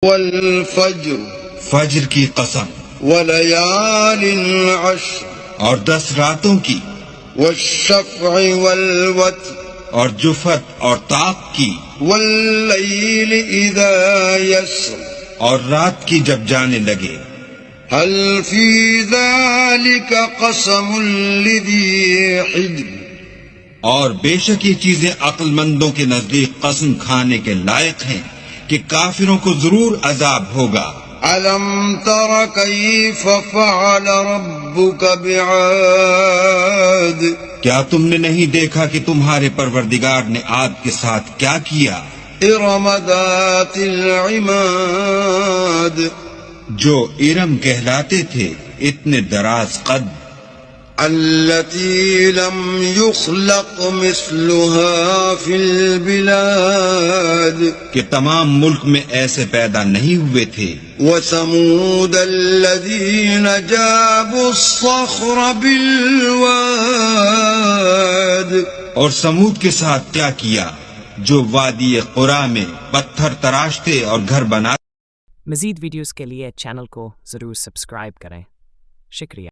والفجر فجر کی قسم، وليال عشر اور 10 راتوں کی، والشفع والوتر اور جفت اور طاق کی، والليل إذا يسر اور رات کی جب جانے لگے۔ هل في ذلك قسم لذي حجر اور بے شک یہ چیزیں عقل مندوں کے نزدیک قسم کھانے کے لائق ہیں کہ کافروں کو ضرور عذاب ہوگا۔ ألم تر كيف فعل ربك بعاد کیا تم نے نہیں دیکھا کہ تمہارے پروردگار نے عاد کے ساتھ کیا کیا؟ إرم ذات العماد جو ارم کہلاتے تھے، اتنے دراز قد، التي لم يخلق مثلها في البلاد کہ تمام ملک میں ایسے پیدا نہیں ہوئے تھے۔ وثمود الذين جابوا الصخر بالواد اور سمود کے ساتھ کیا کیا جو وادی قرا میں پتھر تراشتے اور گھر بنا۔ مزید ویڈیوز کے لیے چینل کو ضرور سبسکرائب کریں۔ شکریہ۔